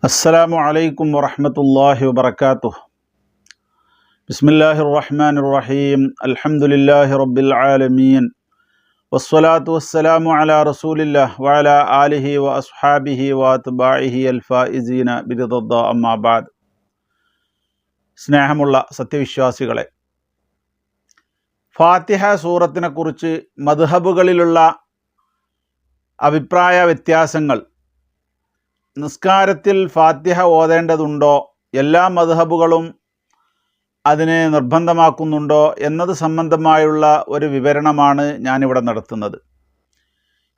السلام عليكم ورحمة الله وبركاته. بسم الله الرحمن الرحيم. الحمد لله رب العالمين والصلاة والسلام على رسول الله وعلى آله وأصحابه وأتباعه الفائزين برضا الله. أما بعد. സ്നേഹമുള്ള സത്യവിശ്വാസികളെ, ഫാത്തിഹ സൂറത്തിനെ കുറിച്ച് മദ്ഹബുകളിലുള്ള അഭിപ്രായ വ്യത്യാസങ്ങൾ, നിസ്കാരത്തിൽ ഫാത്തിഹ ഓതേണ്ടതുണ്ടോ, എല്ലാ മദ്ഹബുകളും അതിനെ നിർബന്ധമാക്കുന്നുണ്ടോ എന്നത് സംബന്ധമായുള്ള ഒരു വിവരണമാണ് ഞാനിവിടെ നടത്തുന്നത്.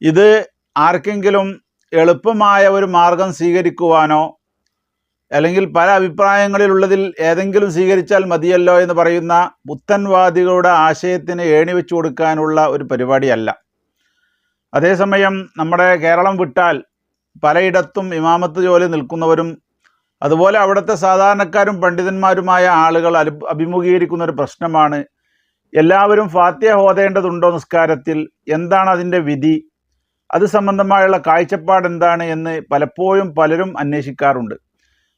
ഇത് ആർക്കെങ്കിലും എളുപ്പമായ ഒരു മാർഗം സ്വീകരിക്കുവാനോ അല്ലെങ്കിൽ പല അഭിപ്രായങ്ങളിലുള്ളതിൽ ഏതെങ്കിലും സ്വീകരിച്ചാൽ മതിയല്ലോ എന്ന് പറയുന്ന പുത്തൻവാദികളുടെ ആശയത്തിന് ഏണിവെച്ചു കൊടുക്കാനുള്ള ഒരു പരിപാടിയല്ല. അതേസമയം നമ്മുടെ കേരളം വിട്ടാൽ പലയിടത്തും ഇമാമത്ത് ജോലി നിൽക്കുന്നവരും അതുപോലെ അവിടുത്തെ സാധാരണക്കാരും പണ്ഡിതന്മാരുമായ ആളുകൾ അഭിമുഖീകരിക്കുന്ന ഒരു പ്രശ്നമാണ്, എല്ലാവരും ഫാത്തിഹ ഓതേണ്ടതുണ്ടോ നിസ്കാരത്തിൽ, എന്താണ് അതിൻ്റെ വിധി, അത് സംബന്ധമായുള്ള കാഴ്ചപ്പാട് എന്താണ് എന്ന് പലപ്പോഴും പലരും അന്വേഷിക്കാറുണ്ട്.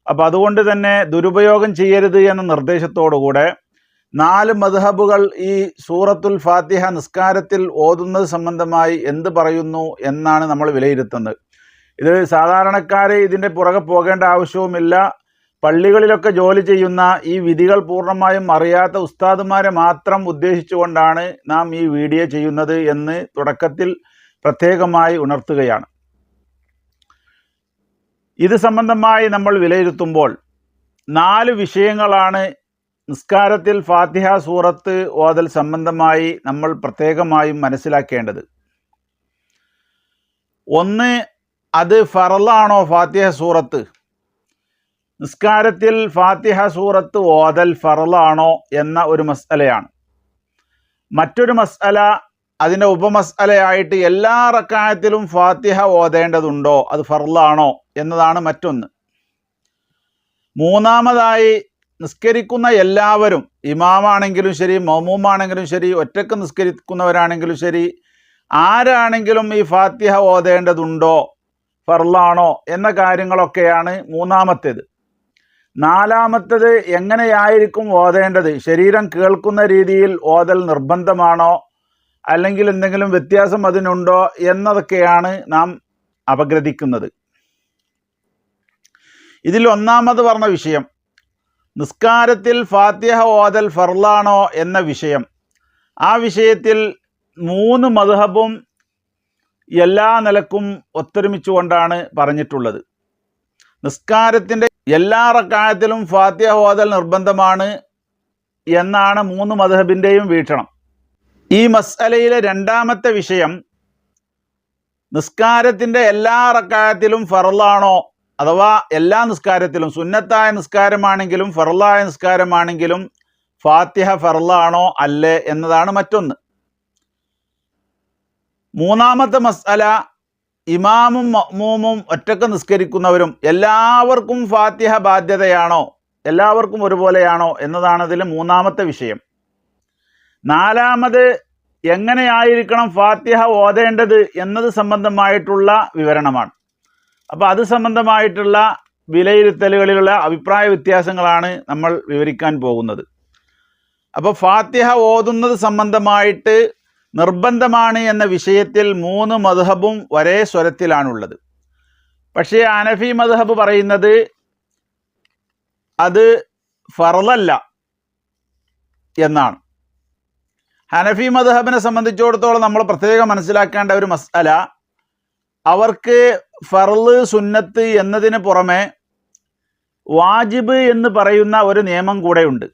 അപ്പോൾ അതുകൊണ്ട് തന്നെ ദുരുപയോഗം ചെയ്യരുത് എന്ന നിർദ്ദേശത്തോടുകൂടെ 4 മദ്ഹബുകൾ ഈ സൂറത്തുൽ ഫാത്തിഹ നിസ്കാരത്തിൽ ഓതുന്നത് സംബന്ധമായി എന്ത് പറയുന്നു എന്നാണ് നമ്മൾ വിലയിരുത്തുന്നത്. ഇത് സാധാരണക്കാർ ഇതിൻ്റെ പുറകെ പോകേണ്ട ആവശ്യവുമില്ല. പള്ളികളിലൊക്കെ ജോലി ചെയ്യുന്ന ഈ വിധികൾ പൂർണ്ണമായും അറിയാത്ത ഉസ്താദുമാരെ മാത്രം ഉദ്ദേശിച്ചുകൊണ്ടാണ് നാം ഈ വീഡിയോ ചെയ്യുന്നത് എന്ന് തുടക്കത്തിൽ പ്രത്യേകമായി ഉണർത്തുകയാണ്. ഇത് സംബന്ധമായി നമ്മൾ വിലയിരുത്തുമ്പോൾ 4 വിഷയങ്ങളാണ് നിസ്കാരത്തിൽ ഫാത്തിഹ സൂറത്ത് ഓതൽ സംബന്ധമായി നമ്മൾ പ്രത്യേകമായും മനസ്സിലാക്കേണ്ടത്. ഒന്ന്, അത് ഫറലാണോ ഫാത്തിഹ സൂറത്ത്? നിസ്കാരത്തിൽ ഫാത്തിഹ സൂറത്ത് ഓതൽ ഫറലാണോ എന്ന ഒരു മസ്അലയാണ്. മറ്റൊരു മസ്അല, അതിൻ്റെ ഉപമസ്അലയായിട്ട് എല്ലാ റക്അത്തിലും ഫാത്തിഹ ഓതേണ്ടതുണ്ടോ, അത് ഫറലാണോ എന്നതാണ് മറ്റൊന്ന്. മൂന്നാമതായി, നിസ്കരിക്കുന്ന എല്ലാവരും, ഇമാമാണെങ്കിലും ശരി, മഅ്മൂമാണെങ്കിലും ശരി, ഒറ്റക്ക് നിസ്കരിക്കുന്നവരാണെങ്കിലും ശരി, ആരാണെങ്കിലും ഈ ഫാത്തിഹ ഓതേണ്ടതുണ്ടോ, ഫർലാണോ എന്ന കാര്യങ്ങളൊക്കെയാണ് മൂന്നാമത്തേത്. നാലാമത്തേത്, എങ്ങനെയായിരിക്കും ഓതേണ്ടത്, ശരീരം കേൾക്കുന്ന രീതിയിൽ ഓതൽ നിർബന്ധമാണോ അല്ലെങ്കിൽ എന്തെങ്കിലും വ്യത്യാസം അതിനുണ്ടോ എന്നതൊക്കെയാണ് നാം അപഗ്രഥിക്കുന്നത്. ഇതിൽ ഒന്നാമത് പറഞ്ഞ വിഷയം, നിസ്കാരത്തിൽ ഫാത്തിഹ ഓതൽ ഫർലാണോ എന്ന വിഷയം. ആ വിഷയത്തിൽ 3 മദ്ഹബും എല്ലാ നിലക്കും ഒത്തൊരുമിച്ചുകൊണ്ടാണ് പറഞ്ഞിട്ടുള്ളത്. നിസ്കാരത്തിൻ്റെ എല്ലാ റക്അത്തിലും ഫാത്തിഹ ഓതൽ നിർബന്ധമാണ് എന്നാണ് 3 മദ്ഹബിൻ്റെയും വീക്ഷണം. ഈ മസ്അലയിലെ രണ്ടാമത്തെ വിഷയം, നിസ്കാരത്തിൻ്റെ എല്ലാ റക്അത്തിലും ഫർലാണോ, അഥവാ എല്ലാ നിസ്കാരത്തിലും, സുന്നത്തായ നിസ്കാരമാണെങ്കിലും ഫർലായ നിസ്കാരമാണെങ്കിലും ഫാത്തിഹ ഫർലാണോ അല്ലേ എന്നതാണ് മറ്റൊന്ന്. മൂന്നാമത്തെ മസ്അല, ഇമാമും മഅ്മൂമും ഒറ്റക്ക് നിസ്കരിക്കുന്നവരും എല്ലാവർക്കും ഫാത്തിഹ ബാധ്യതയാണോ, എല്ലാവർക്കും ഒരുപോലെയാണോ എന്നതാണ് അതിൽ മൂന്നാമത്തെ വിഷയം. നാലാമത്, എങ്ങനെയായിരിക്കണം ഫാത്തിഹ ഓതേണ്ടത് എന്നത് സംബന്ധമായിട്ടുള്ള വിവരണമാണ്. അപ്പോൾ അത് സംബന്ധമായിട്ടുള്ള വിലയിരുത്തലുകളിലുള്ള അഭിപ്രായ വ്യത്യാസങ്ങളാണ് നമ്മൾ വിവരിക്കാൻ പോകുന്നത്. അപ്പോൾ ഫാത്തിഹ ഓതുന്നത് സംബന്ധമായിട്ട് നിർബന്ധമാണ് എന്ന വിഷയത്തിൽ 3 മദ്ഹബും ഒരേ സ്വരത്തിലാണുള്ളത്. പക്ഷേ ഹനഫി മദ്ഹബ് പറയുന്നത് അത് ഫർളല്ല എന്നാണ്. ഹനഫി മദ്ഹബിനെ സംബന്ധിച്ചിടത്തോളം നമ്മൾ പ്രത്യേകം മനസ്സിലാക്കേണ്ട ഒരു മസ്അല, അവർക്ക് ഫർള് സുന്നത്ത് എന്നതിന് പുറമെ വാജിബ് എന്ന് പറയുന്ന ഒരു നിയമം കൂടെയുണ്ട്.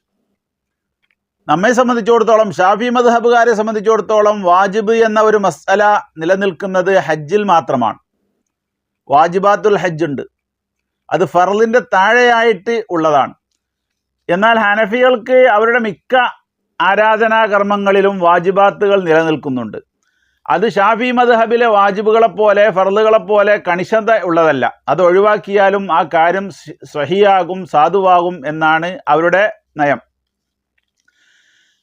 നമ്മെ സംബന്ധിച്ചിടത്തോളം, ഷാഫി മദ്ഹബുകാരെ സംബന്ധിച്ചിടത്തോളം വാജിബ് എന്ന ഒരു മസ്അല നിലനിൽക്കുന്നത് ഹജ്ജിൽ മാത്രമാണ്. വാജിബാത്തുൽ ഹജ്ജ് ഉണ്ട്, അത് ഫർളിൻ്റെ താഴെയായിട്ട് ഉള്ളതാണ്. എന്നാൽ ഹനഫികൾക്ക് അവരുടെ മിക്ക ആരാധനാകർമ്മങ്ങളിലും വാജിബാത്തുകൾ നിലനിൽക്കുന്നുണ്ട്. അത് ഷാഫി മദ്ഹബിലെ വാജിബുകളെപ്പോലെ ഫർളുകളെപ്പോലെ കണിശത ഉള്ളതല്ല. അത് ഒഴിവാക്കിയാലും ആ കാര്യം സ്വഹിയാകും, സാധുവാകും എന്നാണ് അവരുടെ നയം.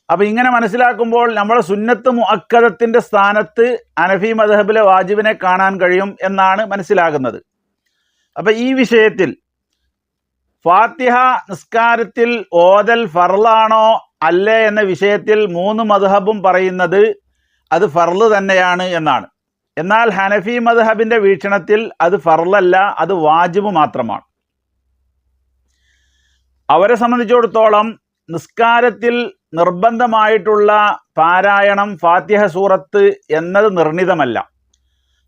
അപ്പോൾ ഇങ്ങനെ മനസ്സിലാക്കുമ്പോൾ നമ്മുടെ സുന്നത്ത് മുഅക്കദത്തിൻ്റെ സ്ഥാനത്ത് ഹനഫി മദ്ഹബിലെ വാജിബിനെ കാണാൻ കഴിയും എന്നാണ് മനസ്സിലാകുന്നത്. അപ്പോൾ ഈ വിഷയത്തിൽ ഫാത്തിഹ നിസ്കാരത്തിൽ ഓതൽ ഫർളാണോ അല്ലേ എന്ന വിഷയത്തിൽ 3 മദ്ഹബും പറയുന്നത് അത് ഫർള് തന്നെയാണ് എന്നാണ്. എന്നാൽ ഹനഫി മദ്ഹബിന്റെ വീക്ഷണത്തിൽ അത് ഫർളല്ല, അത് വാജിബ് മാത്രമാണ്. അവരെ സംബന്ധിച്ചിടത്തോളം നിസ്കാരത്തിൽ നിർബന്ധമായിട്ടുള്ള പാരായണം ഫാത്തിഹ സൂറത്ത് എന്നത് നിർണിതമല്ല.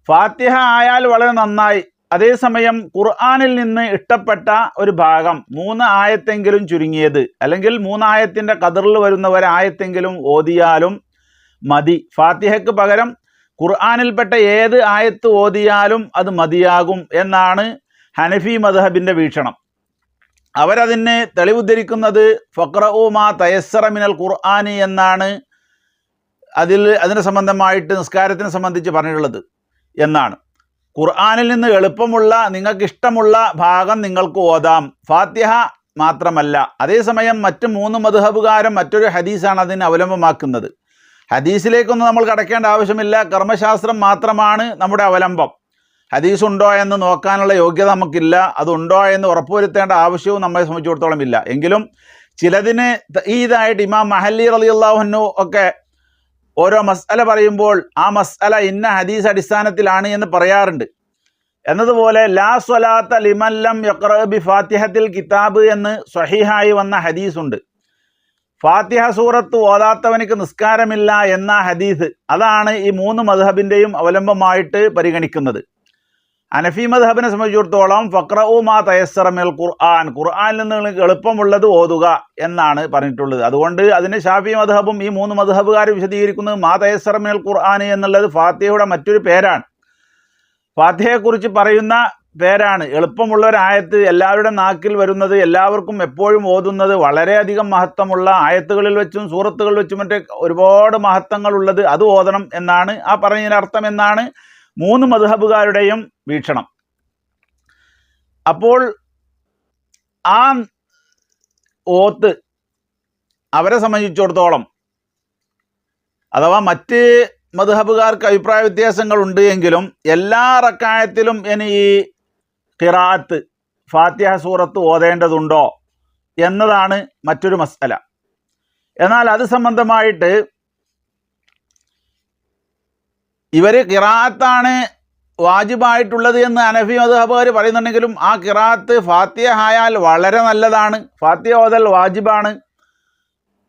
ഫാത്തിഹ ആയാൽ വളരെ നന്നായി. അതേസമയം ഖുർആനിൽ നിന്ന് ഇഷ്ടപ്പെട്ട ഒരു ഭാഗം 3 ആയത്തെങ്കിലും ചുരുങ്ങിയത്, അല്ലെങ്കിൽ 3 ആയത്തിൻ്റെ ഖദറിൽ വരുന്ന ഒരായത്തെങ്കിലും ഓതിയാലും മതി. ഫാത്തിഹയ്ക്ക് പകരം ഖുർആനിൽപ്പെട്ട ഏത് ആയത്ത് ഓതിയാലും അത് മതിയാകും എന്നാണ് ഹനഫി മദ്ഹബിൻ്റെ വീക്ഷണം. അവരതിന് തെളിവുദ്ധരിക്കുന്നത് ഫഖ്റഉ മാ തയസ്സറ മിനൽ ഖുർആനി എന്നാണ്. അതിന് സംബന്ധമായിട്ട് നിസ്കാരത്തിനെ സംബന്ധിച്ച് പറഞ്ഞിട്ടുള്ളത് എന്നാണ്. ഖുർആനിൽ നിന്ന് എളുപ്പമുള്ള നിങ്ങൾക്കിഷ്ടമുള്ള ഭാഗം നിങ്ങൾക്ക് ഓതാം, ഫാത്തിഹ മാത്രമല്ല. അതേസമയം മറ്റ് 3 മദ്ഹബുകാരും മറ്റൊരു ഹദീസാണ് അതിന് അവലംബമാക്കുന്നത്. ഹദീസിലേക്കൊന്നും നമ്മൾ കടക്കേണ്ട ആവശ്യമില്ല, കർമ്മശാസ്ത്രം മാത്രമാണ് നമ്മുടെ അവലംബം. ഹദീസ് ഉണ്ടോ എന്ന് നോക്കാനുള്ള യോഗ്യത നമുക്കില്ല, അതുണ്ടോ എന്ന് ഉറപ്പുവരുത്തേണ്ട ആവശ്യവും നമ്മെ സംബന്ധിച്ചിടത്തോളം ഇല്ല. എങ്കിലും ചിലതിന് ഇതായിട്ട് ഇമാം മഹല്ലി റളിയല്ലാഹു അൻഹു ഒക്കെ ഓരോ മസ്അല പറയുമ്പോൾ ആ മസ്അല ഇന്ന ഹദീസ് അടിസ്ഥാനത്തിലാണ് എന്ന് പറയാറുണ്ട്. എന്നതുപോലെ ലാ സ്വലാത്ത ലിമൻ ലം യഖ്റഅ ബി ഫാത്തിഹത്തിൽ കിതാബ് എന്ന് സ്വഹീഹായി വന്ന ഹദീസുണ്ട്. ഫാത്തിഹ സൂറത്ത് ഓതാത്തവനിക്ക് നിസ്കാരമില്ല എന്ന ഹദീസ്, അതാണ് ഈ 3 മദ്ഹബിൻ്റെയും അവലംബമായിട്ട് പരിഗണിക്കുന്നത്. ഹനഫി മദ്ഹബിനെ സംബന്ധിച്ചിടത്തോളം ഫഖ്റഉ മാ തയസ്സറ മിനൽ ഖുർആൻ, ഖുർആനിൽ നിന്ന് എളുപ്പമുള്ളത് ഓതുക എന്നാണ് പറഞ്ഞിട്ടുള്ളത്. അതുകൊണ്ട് അതിന് ഷാഫി മദ്ഹബും ഈ 3 മദ്ഹബുകാർ വിശദീകരിക്കുന്നത് മാ തയസ്സറ മിനൽ ഖുർആൻ എന്നുള്ളത് ഫാത്തിഹയുടെ മറ്റൊരു പേരാണ്, ഫാത്തിഹയെക്കുറിച്ച് പറയുന്ന പേരാണ്. എളുപ്പമുള്ള ഒരു ആയത്ത് എല്ലാവരുടെ നാക്കിൽ വരുന്നത്, എല്ലാവർക്കും എപ്പോഴും ഓതുന്നത്, വളരെയധികം മഹത്വമുള്ള ആയത്തുകളിൽ വെച്ചും സൂറത്തുകളിൽ വെച്ചും മറ്റേ ഒരുപാട് മഹത്വങ്ങളുള്ളത്, അത് ഓതണം എന്നാണ് ആ പറഞ്ഞതിനർത്ഥം എന്നാണ് 3 മദ്ഹബുകാരുടെയും വീക്ഷണം. അപ്പോൾ ആ ഓത്ത് അവരെ സംബന്ധിച്ചിടത്തോളം, അഥവാ മറ്റ് മദ്ഹബുകാർക്ക് അഭിപ്രായ വ്യത്യാസങ്ങളുണ്ട് എങ്കിലും എല്ലാ റക്അത്തിലും ഇനി ഈ ഖിറാഅത്ത് ഫാത്തിഹ സൂറത്ത് ഓതേണ്ടതുണ്ടോ എന്നതാണ് മറ്റൊരു മസ്അല. എന്നാൽ അത് സംബന്ധമായിട്ട് ഇവർ ഖിറാഅത്താണ് വാജിബായിട്ടുള്ളത് എന്ന് ഹനഫി മദ്ഹബുകാർ പറയുന്നുണ്ടെങ്കിലും ആ ഖിറാഅത്ത് ഫാത്തിഹ ആയാൽ വളരെ നല്ലതാണ്, ഫാത്തിഹ ഓതൽ വാജിബാണ്.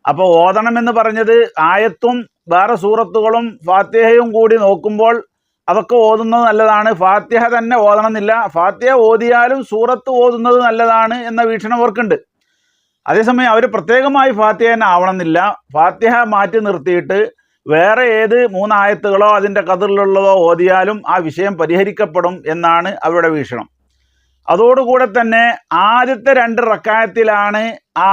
അപ്പോൾ ഓതണമെന്ന് പറഞ്ഞത് ആയത്തും വേറെ സൂറത്തുകളും ഫാത്തിഹയും കൂടി നോക്കുമ്പോൾ അതൊക്കെ ഓതുന്നത് നല്ലതാണ്, ഫാത്തിഹ തന്നെ ഓതണമെന്നില്ല, ഫാത്തിഹ ഓതിയാലും സൂറത്ത് ഓതുന്നത് നല്ലതാണ് എന്ന വീക്ഷണം അവർക്കുണ്ട്. അതേസമയം അവർ പ്രത്യേകമായി ഫാത്തിഹ തന്നെ ആവണമെന്നില്ല, ഫാത്തിഹ മാറ്റി നിർത്തിയിട്ട് വേറെ ഏത് 3 ആയത്തുകളോ അതിൻ്റെ ഖദറിലുള്ളതോ ഓതിയാലും ആ വിഷയം പരിഹരിക്കപ്പെടും എന്നാണ് അവരുടെ വീക്ഷണം. അതോടുകൂടെ തന്നെ ആദ്യത്തെ 2 റക്അത്തിലാണ് ആ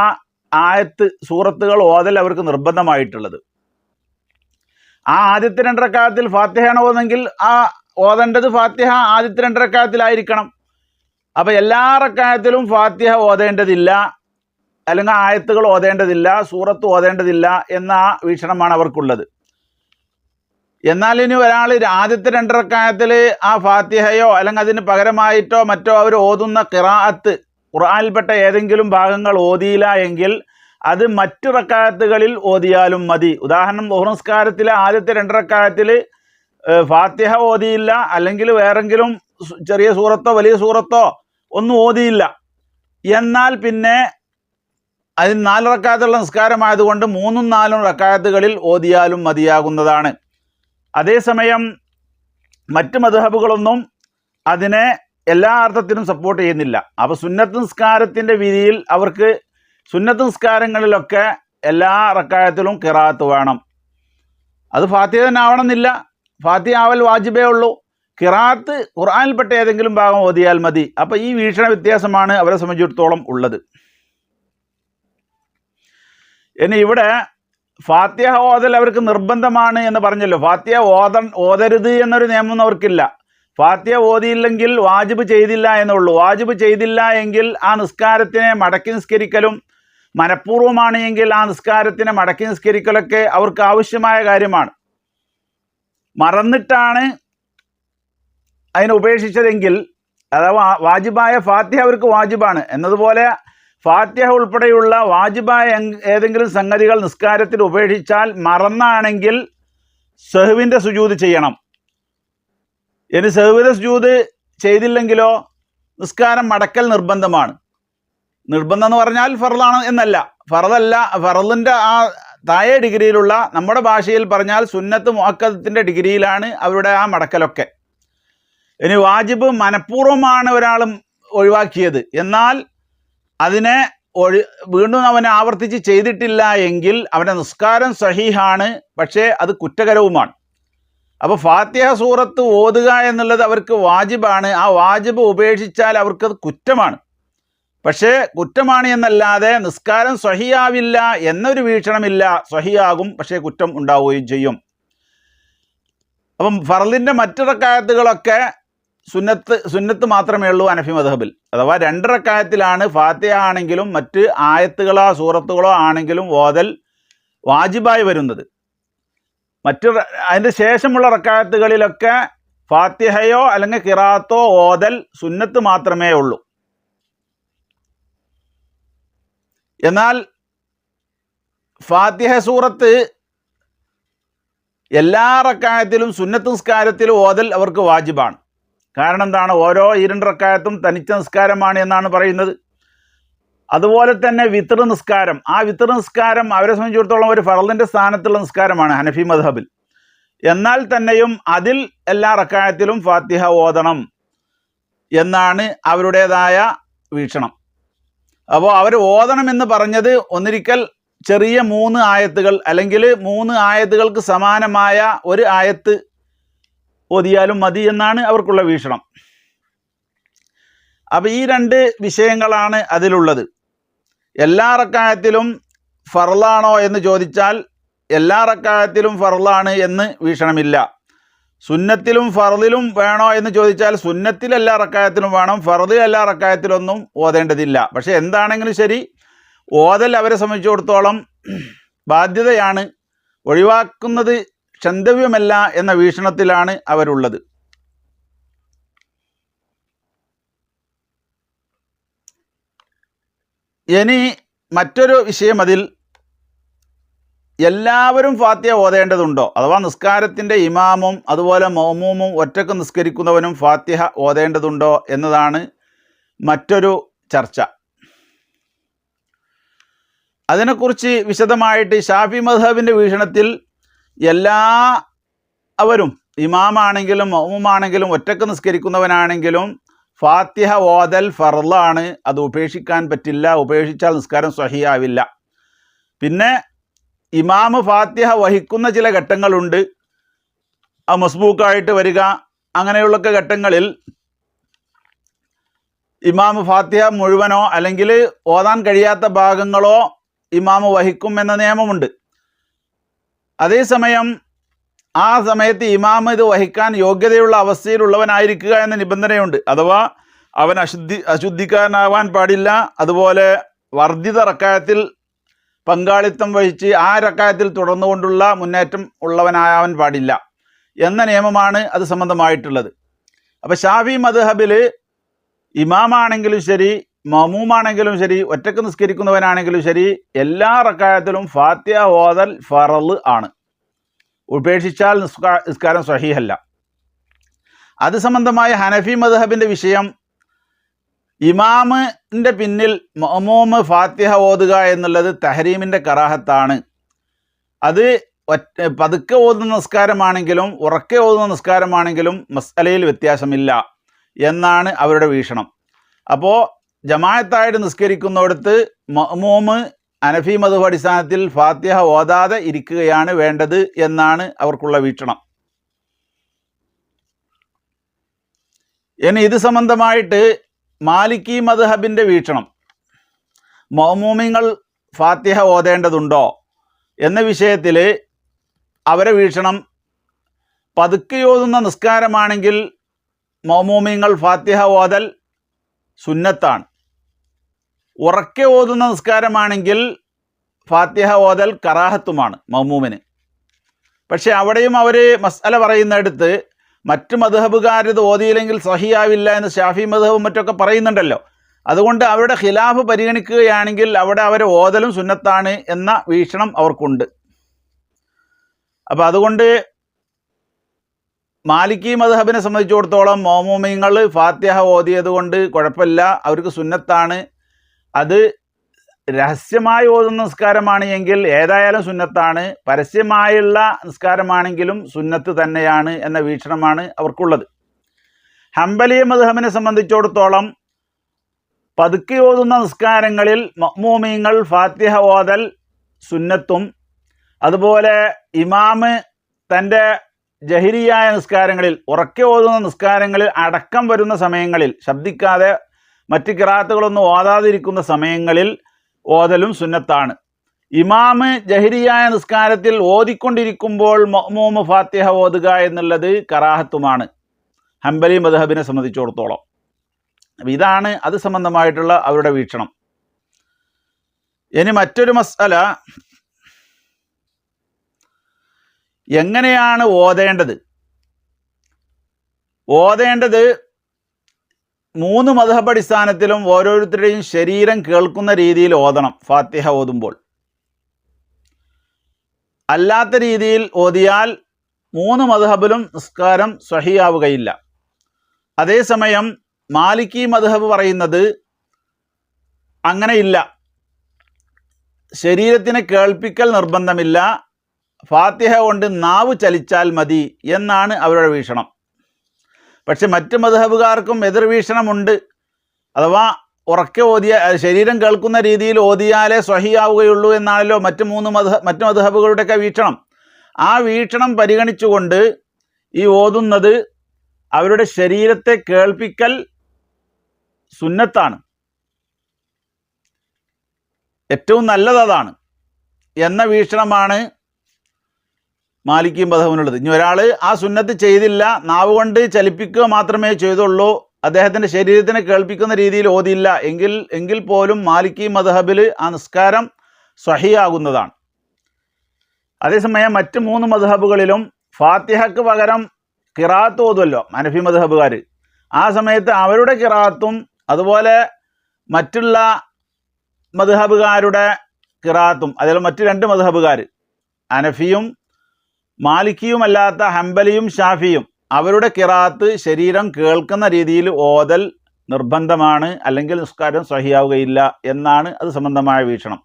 ആയത്ത് സൂറത്തുകൾ ഓതൽ അവർക്ക് നിർബന്ധമായിട്ടുള്ളത്. ആ ആദ്യത്തെ 2 റക്അത്തിൽ ഫാത്തിഹയാണ് ഓതെങ്കിൽ ആ ഓതേണ്ടത് ഫാത്തിഹ ആദ്യത്തെ 2 റക്അത്തിലായിരിക്കണം. അപ്പോൾ എല്ലാ റക്അത്തിലും ഫാത്തിഹ ഓതേണ്ടതില്ല, അല്ലെങ്കിൽ ആയത്തുകൾ ഓതേണ്ടതില്ല, സൂറത്ത് ഓതേണ്ടതില്ല എന്ന വീക്ഷണമാണ് അവർക്കുള്ളത്. എന്നാൽ ഇനി ഒരാൾ ആദ്യത്തെ 2 റക്അത്തിൽ ആ ഫാത്തിഹയോ അല്ലെങ്കിൽ അതിന് പകരമായിട്ടോ മറ്റോ അവർ ഓതുന്ന ഖിറാഅത്ത് ഖുർആനിൽപ്പെട്ട ഏതെങ്കിലും ഭാഗങ്ങൾ ഓതിയില്ല എങ്കിൽ അത് മറ്റു റക്അത്തുകളിൽ ഓതിയാലും മതി. ഉദാഹരണം, ളുഹർ നിസ്കാരത്തിലെ ആദ്യത്തെ 2 റക്അത്തിൽ ഫാത്തിഹ ഓതിയില്ല, അല്ലെങ്കിൽ വേറെങ്കിലും ചെറിയ സൂറത്തോ വലിയ സൂറത്തോ ഒന്നും ഓതിയില്ല, എന്നാൽ പിന്നെ അതിന് 4 റക്അത്തുള്ള നിസ്കാരമായതുകൊണ്ട് 3ഉം 4ഉം റക്അത്തുകളിൽ ഓതിയാലും മതിയാകുന്നതാണ്. അതേസമയം മറ്റ് മദ്ഹബുകളൊന്നും അതിനെ എല്ലാ അർത്ഥത്തിനും സപ്പോർട്ട് ചെയ്യുന്നില്ല. അപ്പോൾ സുന്നത്ത് നിസ്കാരത്തിൻ്റെ വിധിയിൽ അവർക്ക് സുന്നത്ത് നിസ്കാരങ്ങളിലൊക്കെ എല്ലാ റക്അത്തിലും ഖിറാഅത്ത് വേണം. അത് ഫാത്തിഹ തന്നെ ആവണമെന്നില്ല, ഫാത്തിഹ ആവൽ വാജിബേ ഉള്ളൂ, ഖിറാഅത്ത് ഖുർആനിൽപ്പെട്ട ഏതെങ്കിലും ഭാഗം ഓതിയാൽ മതി. അപ്പോൾ ഈ വീക്ഷണ വ്യത്യാസമാണ് അവരെ സംബന്ധിച്ചിടത്തോളം ഉള്ളത്. ഇനി ഇവിടെ ഫാത്തിഹ ഓതൽ അവർക്ക് നിർബന്ധമാണ് എന്ന് പറഞ്ഞല്ലോ, ഫാത്തിഹ ഓതരുത് എന്നൊരു നിയമം അവർക്കില്ല. ഫാത്തിഹ ഓതിയില്ലെങ്കിൽ വാജിബ് ചെയ്തില്ല എന്നുള്ളൂ. വാജിബ് ചെയ്തില്ല എങ്കിൽ ആ നിസ്കാരത്തിനെ മടക്കി നിസ്കരിക്കലും, മനഃപൂർവ്വമാണ് എങ്കിൽ ആ നിസ്കാരത്തിനെ മടക്കി നിസ്കരിക്കലൊക്കെ അവർക്ക് ആവശ്യമായ കാര്യമാണ്. മറന്നിട്ടാണ് അതിനെ ഉപേക്ഷിച്ചതെങ്കിൽ അഥവാ വാജിബായ ഫാത്തിഹ അവർക്ക് വാജിബാണ് എന്നതുപോലെ ഫാത്തിഹ ഉൾപ്പെടെയുള്ള വാജിബായ ഏതെങ്കിലും സംഗതികൾ നിസ്കാരത്തിൽ ഉപേക്ഷിച്ചാൽ മറന്നാണെങ്കിൽ സഹ്വിൻ്റെ സുജൂദ് ചെയ്യണം. ഇനി സഹ്വിൻ്റെ സുജൂദ് ചെയ്തില്ലെങ്കിലോ നിസ്കാരം മടക്കൽ നിർബന്ധമാണ്. നിർബന്ധം എന്ന് പറഞ്ഞാൽ ഫർളാണ് എന്നല്ല, ഫറദല്ല, ഫറദിൻ്റെ ആ താഴെ ഡിഗ്രിയിലുള്ള, നമ്മുടെ ഭാഷയിൽ പറഞ്ഞാൽ സുന്നത്ത് മുഅക്കദത്തിൻ്റെ ഡിഗ്രിയിലാണ് അവരുടെ ആ മടക്കലൊക്കെ. ഇനി വാജിബ് മനഃപൂർവ്വമാണ് ഒരാൾ ഒഴിവാക്കിയത്, എന്നാൽ അതിനെ വീണ്ടും അവനെ ആവർത്തിച്ച് ചെയ്തിട്ടില്ല എങ്കിൽ അവൻ്റെ നിസ്കാരം സഹീഹാണ്, പക്ഷേ അത് കുറ്റകരവുമാണ്. അപ്പോൾ ഫാത്തിഹ സൂറത്ത് ഓതുക എന്നുള്ളത് അവർക്ക് വാജിബാണ്. ആ വാജിബ് ഉപേക്ഷിച്ചാൽ അവർക്കത് കുറ്റമാണ്. പക്ഷേ കുറ്റമാണ് എന്നല്ലാതെ നിസ്കാരം സ്വഹിയാവില്ല എന്നൊരു വീക്ഷണമില്ല. സ്വഹിയാകും, പക്ഷേ കുറ്റം ഉണ്ടാവുകയും ചെയ്യും. അപ്പം ഫർളിൻ്റെ മറ്റു റക്അത്തുകളൊക്കെ സുന്നത്ത് മാത്രമേ ഉള്ളൂ ഹനഫി മദ്ഹബിൽ. അഥവാ 2 റക്അത്തിലാണ് ഫാത്തിഹ ആണെങ്കിലും മറ്റ് ആയത്തുകളോ സൂറത്തുകളോ ആണെങ്കിലും ഓതൽ വാജിബായി വരുന്നത്. അതിൻ്റെ ശേഷമുള്ള റക്അത്തുകളിലൊക്കെ ഫാത്തിഹയോ അല്ലെങ്കിൽ ഖിറാഅത്തോ ഓതൽ സുന്നത്ത് മാത്രമേ ഉള്ളൂ. എന്നാൽ ഫാത്തിഹ സൂറത്ത് എല്ലാ റക്അത്തിലും സുന്നത്ത് നിസ്കാരത്തിലും ഓതൽ അവർക്ക് വാജിബാണ്. കാരണം എന്താണ്? ഓരോ 2 റക്അത്തും തനിച്ച നിസ്കാരമാണ് എന്നാണ് പറയുന്നത്. അതുപോലെ തന്നെ വിത്ർ നിസ്കാരം, ആ വിത്ർ നിസ്കാരം അവരെ സംബന്ധിച്ചിടത്തോളം ഒരു ഫർളിൻ്റെ സ്ഥാനത്തുള്ള നിസ്കാരമാണ് ഹനഫി മദ്ഹബിൽ. എന്നാൽ തന്നെയും അതിൽ എല്ലാ റക്അത്തിലും ഫാത്തിഹ ഓതണം എന്നാണ് അവരുടേതായ വീക്ഷണം. അപ്പോൾ അവർ ഓതണം എന്ന് പറഞ്ഞത് ഒന്നിരിക്കൽ ചെറിയ 3 ആയത്തുകൾ അല്ലെങ്കിൽ 3 ആയത്തുകൾക്ക് സമാനമായ ഒരു ആയത്ത് ഓതിയാലും മതി എന്നാണ് അവർക്കുള്ള വീക്ഷണം. അപ്പോൾ ഈ 2 വിഷയങ്ങളാണ് അതിലുള്ളത്. എല്ലാ റക്അത്തിലും ഫർളാണോ എന്ന് ചോദിച്ചാൽ എല്ലാ റക്അത്തിലും ഫർളാണ് എന്ന് വീക്ഷണമില്ല. സുന്നത്തിലും ഫർളിലും വേണോ എന്ന് ചോദിച്ചാൽ സുന്നത്തിൽ എല്ലാ റക്അത്തിലും വേണം, ഫർളിൽ എല്ലാ റക്അത്തിലൊന്നും ഓതേണ്ടതില്ല. പക്ഷേ എന്താണെങ്കിലും ശരി, ഓതൽ അവരെ സംബന്ധിച്ചിടത്തോളം ബാധ്യതയാണ്, ഒഴിവാക്കുന്നത് ക്ഷന്തവ്യമല്ല എന്ന വീക്ഷണത്തിലാണ് അവരുള്ളത്. ഇനി മറ്റൊരു വിഷയം, അതിൽ എല്ലാവരും ഫാത്തിഹ ഓതേണ്ടതുണ്ടോ, അഥവാ നിസ്കാരത്തിൻ്റെ ഇമാമും അതുപോലെ മഅ്മൂമും ഒറ്റക്ക് നിസ്കരിക്കുന്നവനും ഫാത്തിഹ ഓതേണ്ടതുണ്ടോ എന്നതാണ് മറ്റൊരു ചർച്ച. അതിനെക്കുറിച്ച് വിശദമായിട്ട് ഷാഫി മദ്ഹബിൻ്റെ വീക്ഷണത്തിൽ എല്ലാവരും, ഇമാമാണെങ്കിലും മഅ്മൂമാണെങ്കിലും ഒറ്റക്ക് നിസ്കരിക്കുന്നവനാണെങ്കിലും ഫാത്തിഹ ഓതൽ ഫർളാണ്, അത് ഉപേക്ഷിക്കാൻ പറ്റില്ല. ഉപേക്ഷിച്ചാൽ നിസ്കാരം സ്വഹിയാവില്ല. പിന്നെ ഇമാമ് ഫാത്തിഹ വഹിക്കുന്ന ചില ഘട്ടങ്ങളുണ്ട്, ആ മസ്ബൂക്കായിട്ട് വരിക, അങ്ങനെയുള്ള ഘട്ടങ്ങളിൽ ഇമാമ് ഫാത്തിഹ മുഴുവനോ അല്ലെങ്കിൽ ഓതാൻ കഴിയാത്ത ഭാഗങ്ങളോ ഇമാമ് വഹിക്കും എന്ന നിയമമുണ്ട്. അതേസമയം ആ സമയത്ത് ഇമാമ് ഇത് വഹിക്കാൻ യോഗ്യതയുള്ള അവസ്ഥയിലുള്ളവനായിരിക്കുക എന്ന നിബന്ധനയുണ്ട്. അഥവാ അവൻ അശുദ്ധിക്കാരനാവാൻ പാടില്ല, അതുപോലെ വർദ്ധിത റക്അത്തിൽ പങ്കാളിത്തം വഹിച്ച് ആ റക്അത്തിൽ തുടർന്നുകൊണ്ടുള്ള മുന്നേറ്റം ഉള്ളവനാവാൻ പാടില്ല എന്ന നിയമമാണ് അത് സംബന്ധമായിട്ടുള്ളത്. അപ്പോൾ ഷാഫി മദ്ഹബിൽ ഇമാമാണെങ്കിലും ശരി, മഅ്മൂമാണെങ്കിലും ശരി, ഒറ്റക്ക് നിസ്കരിക്കുന്നവനാണെങ്കിലും ശരി, എല്ലാ റക്അത്തിലും ഫാത്തിഹ ഓതൽ ഫർള് ആണ്. ഉപേക്ഷിച്ചാൽ നിസ്കാരം സ്വഹീഹല്ല. അത് സംബന്ധമായ ഹനഫി മദ്ഹബിൻ്റെ വിഷയം, ഇമാമിൻ്റെ പിന്നിൽ മഅ്മൂമ് ഫാത്തിഹ ഓതുക എന്നുള്ളത് തഹരീമിൻ്റെ കറാഹത്താണ്. അത് പതുക്കെ ഓതുന്ന നിസ്കാരമാണെങ്കിലും ഉറക്കെ ഓതുന്ന നിസ്കാരമാണെങ്കിലും മസ്അലയിൽ വ്യത്യാസമില്ല എന്നാണ് അവരുടെ വീക്ഷണം. അപ്പോൾ ജമാഅത്തായിട്ട് നിസ്കരിക്കുന്നിടത്ത് മഅ്മൂമ് ഹനഫി മദ്ഹബ് അടിസ്ഥാനത്തിൽ ഫാത്തിഹ ഓതാതെ ഇരിക്കുകയാണ് വേണ്ടത് എന്നാണ് അവർക്കുള്ള വീക്ഷണം. ഇനി ഇത് സംബന്ധമായിട്ട് മാലിക്കി മദ്ഹബിൻ്റെ വീക്ഷണം, മഅ്മൂമിങ്ങൾ ഫാത്തിഹ ഓതേണ്ടതുണ്ടോ എന്ന വിഷയത്തിൽ അവരെ വീക്ഷണം, പതുക്കെ ഓതുന്ന നിസ്കാരമാണെങ്കിൽ മഅ്മൂമിങ്ങൾ ഫാത്തിഹ ഓതൽ സുന്നത്താണ്. ഉറക്കെ ഓതുന്ന നിസ്കാരമാണെങ്കിൽ ഫാത്തിഹ ഓതൽ കറാഹത്തുമാണ് മഅ്മൂമിന്. പക്ഷേ അവിടെയും അവർ മസ്അല പറയുന്നിടത്ത് മറ്റ് മദ്ഹബുകാരിത് ഓതിയില്ലെങ്കിൽ സഹിയാവില്ല എന്ന് ഷാഫി മദ്ഹബും മറ്റൊക്കെ പറയുന്നുണ്ടല്ലോ. അതുകൊണ്ട് അവരുടെ ഖിലാഫ് പരിഗണിക്കുകയാണെങ്കിൽ അവിടെ അവരെ ഓതലും സുന്നത്താണ് എന്ന വീക്ഷണം അവർക്കുണ്ട്. അപ്പം അതുകൊണ്ട് മാലിക്കി മദ്ഹബിനെ സംബന്ധിച്ചിടത്തോളം മഅ്മൂമീങ്ങൾ ഫാത്തിഹ ഓതിയത് കൊണ്ട് കുഴപ്പമില്ല, അവർക്ക് സുന്നത്താണ്. അത് രഹസ്യമായി ഓതുന്ന നിസ്കാരമാണ് എങ്കിൽ ഏതായാലും സുന്നത്താണ്, പരസ്യമായുള്ള നിസ്കാരമാണെങ്കിലും സുന്നത്ത് തന്നെയാണ് എന്ന വീക്ഷണമാണ് അവർക്കുള്ളത്. ഹംബലി മദ്ഹബിനെ സംബന്ധിച്ചിടത്തോളം പതുക്കെ ഓതുന്ന നിസ്കാരങ്ങളിൽ മഅ്മൂമീങ്ങൾ ഫാത്തിഹ ഓതൽ സുന്നത്തും, അതുപോലെ ഇമാമ് തൻ്റെ ജഹിരിയായ നിസ്കാരങ്ങളിൽ ഉറക്കെ ഓതുന്ന നിസ്കാരങ്ങളിൽ അടക്കം വരുന്ന സമയങ്ങളിൽ ശബ്ദിക്കാതെ മറ്റ് ഖിറാഅത്തുകളൊന്നും ഓതാതിരിക്കുന്ന സമയങ്ങളിൽ ഓതലും സുന്നത്താണ്. ഇമാമ് ജഹിരിയായ നിസ്കാരത്തിൽ ഓതിക്കൊണ്ടിരിക്കുമ്പോൾ മഅ്മൂമ് ഫാത്തിഹ ഓതുക എന്നുള്ളത് കറാഹത്തുമാണ് ഹംബലി മദ്ഹബിനെ സംബന്ധിച്ചിടത്തോളം. ഇതാണ് അത് സംബന്ധമായിട്ടുള്ള അവരുടെ വീക്ഷണം. ഇനി മറ്റൊരു മസ്അല, എങ്ങനെയാണ് ഓതേണ്ടത്? ഓതേണ്ടത് 3 മദ്ഹബ് അടിസ്ഥാനത്തിലും ഓരോരുത്തരുടെയും ശരീരം കേൾക്കുന്ന രീതിയിൽ ഓതണം ഫാത്തിഹ ഓതുമ്പോൾ. അല്ലാത്ത രീതിയിൽ ഓതിയാൽ 3 മദ്ഹബിലും നിസ്കാരം സ്വഹിയാവുകയില്ല. അതേസമയം മാലിക്കി മദ്ഹബ് പറയുന്നത് അങ്ങനെയില്ല, ശരീരത്തിനെ കേൾപ്പിക്കൽ നിർബന്ധമില്ല, ഫാത്തിഹ കൊണ്ട് നാവ് ചലിച്ചാൽ മതി എന്നാണ് അവരുടെ വീക്ഷണം. പക്ഷെ മറ്റ് മദ്ഹബുകാർക്കും എതിർവീക്ഷണമുണ്ട്. അഥവാ ഉറക്കെ ഓതിയ ശരീരം കേൾക്കുന്ന രീതിയിൽ ഓതിയാലേ സ്വഹിയാവുകയുള്ളൂ എന്നാണല്ലോ മറ്റ് മദ്ഹബുകളുടെയൊക്കെ വീക്ഷണം. ആ വീക്ഷണം പരിഗണിച്ചുകൊണ്ട് ഈ ഓതുന്നത് അവരുടെ ശരീരത്തെ കേൾപ്പിക്കൽ സുന്നത്താണ്, ഏറ്റവും നല്ലത് അതാണ് എന്ന വീക്ഷണമാണ് മാലിക്കി മദ്ഹബിനുള്ളത്. ഇനി ഒരാൾ ആ സുന്നത്ത് ചെയ്തില്ല, നാവ് കൊണ്ട് ചലിപ്പിക്കുക മാത്രമേ ചെയ്തുള്ളൂ, അദ്ദേഹത്തിൻ്റെ ശരീരത്തിനെ കേൾപ്പിക്കുന്ന രീതിയിൽ ഓതിയില്ല എങ്കിൽ പോലും മാലിക്കി മദ്ഹബിൽ ആ നിസ്കാരം സ്വഹിയാകുന്നതാണ്. അതേസമയം മറ്റ് 3 മദ്ഹബുകളിലും ഫാത്തിഹക്ക് പകരം ഖിറാഅത്ത് ഓതുമല്ലോ ഹനഫി മദ്ഹബുകാർ. ആ സമയത്ത് അവരുടെ ഖിറാഅത്തും അതുപോലെ മറ്റുള്ള മദ്ഹബുകാരുടെ ഖിറാഅത്തും, അതിൽ മറ്റ് 2 മദ്ഹബുകാർ ഹനഫിയും മാലിക്കിയുമല്ലാത്ത ഹംബലിയും ഷാഫിയും അവരുടെ ഖിറാഅത്ത് ശരീരം കേൾക്കുന്ന രീതിയിൽ ഓതൽ നിർബന്ധമാണ്, അല്ലെങ്കിൽ നിസ്കാരം സ്വഹിയാവുകയില്ല എന്നാണ് അത് സംബന്ധമായ വീക്ഷണം.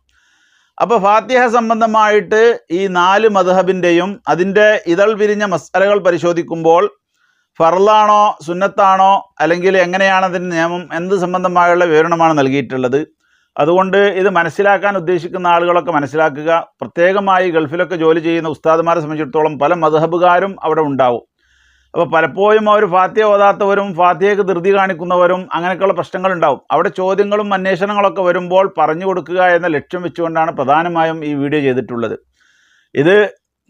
അപ്പോൾ ഫാത്തിഹ സംബന്ധമായിട്ട് ഈ 4 മദ്ഹബിൻ്റെയും അതിൻ്റെ ഇതൾ പിരിഞ്ഞ മസ്അലകൾ പരിശോധിക്കുമ്പോൾ ഫർളാണോ സുന്നത്താണോ അല്ലെങ്കിൽ എങ്ങനെയാണ് അതിൻ്റെ നിയമം എന്ത് സംബന്ധമായുള്ള വിവരണമാണ് നൽകിയിട്ടുള്ളത്. അതുകൊണ്ട് ഇത് മനസ്സിലാക്കാൻ ഉദ്ദേശിക്കുന്ന ആളുകളൊക്കെ മനസ്സിലാക്കുക. പ്രത്യേകമായി ഗൾഫിലൊക്കെ ജോലി ചെയ്യുന്ന ഉസ്താദുമാരെ സംബന്ധിച്ചിടത്തോളം പല മദ്ഹബുകാരും അവിടെ ഉണ്ടാവും. അപ്പോൾ പലപ്പോഴും അവർ ഫാത്തിഹ ഓതാത്തവരും ഫാത്തിഹയ്ക്ക് ധൃതി കാണിക്കുന്നവരും അങ്ങനെയൊക്കെയുള്ള പ്രശ്നങ്ങളുണ്ടാവും. അവിടെ ചോദ്യങ്ങളും അന്വേഷണങ്ങളൊക്കെ വരുമ്പോൾ പറഞ്ഞു കൊടുക്കുക എന്ന ലക്ഷ്യം വെച്ചുകൊണ്ടാണ് പ്രധാനമായും ഈ വീഡിയോ ചെയ്തിട്ടുള്ളത്. ഇത്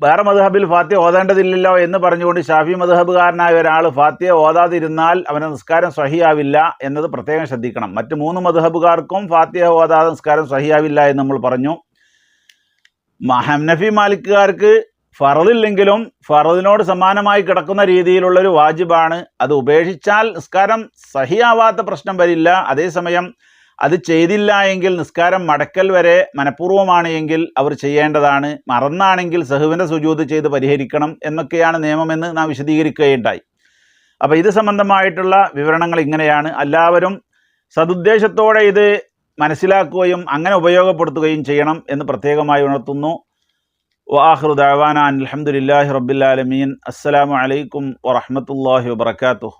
വേറെ മദ്ഹബിൽ ഫാത്തിഹ ഓതേണ്ടതില്ലല്ലോ എന്ന് പറഞ്ഞുകൊണ്ട് ഷാഫി മദ്ഹബുകാരനായ ഒരാൾ ഫാത്തിഹ ഓതാതിരുന്നാൽ അവൻ്റെ നിസ്കാരം സ്വഹിയാവില്ല എന്നത് പ്രത്യേകം ശ്രദ്ധിക്കണം. മറ്റ് 3 മദ്ഹബുകാർക്കും ഫാത്തിഹ ഓതാതെ നിസ്കാരം സ്വഹിയാവില്ല എന്ന് നമ്മൾ പറഞ്ഞു. ഹനഫി മാലിക്കുകാർക്ക് ഫറദില്ലെങ്കിലും ഫറദിനോട് സമാനമായി കിടക്കുന്ന രീതിയിലുള്ളൊരു വാജിബാണ്. അത് ഉപേക്ഷിച്ചാൽ നിസ്കാരം സഹിയാവാത്ത പ്രശ്നം വരില്ല. അതേസമയം അത് ചെയ്തില്ല എങ്കിൽ നിസ്കാരം മടക്കൽ വരെ മനഃപൂർവ്വമാണ് എങ്കിൽ അവർ ചെയ്യേണ്ടതാണ്. മറന്നാണെങ്കിൽ സഹുവിൻ്റെ സുജൂദ് ചെയ്ത് പരിഹരിക്കണം എന്നൊക്കെയാണ് നിയമമെന്ന് നാം വിശദീകരിക്കുകയുണ്ടായി. അപ്പോൾ ഇത് സംബന്ധമായിട്ടുള്ള വിവരണങ്ങൾ ഇങ്ങനെയാണ്. എല്ലാവരും സതുദ്ദേശത്തോടെ ഇത് മനസ്സിലാക്കുകയും അങ്ങനെ ഉപയോഗപ്പെടുത്തുകയും ചെയ്യണം എന്ന് പ്രത്യേകമായി ഉണർത്തുന്നു. വആഖിറു ദഅവാനാ അൽഹംദുലില്ലാഹി റബ്ബിൽ ആലമീൻ. അസ്സലാമു അലൈക്കും വറഹ്മത്തുള്ളാഹി വബറകാതുഹു.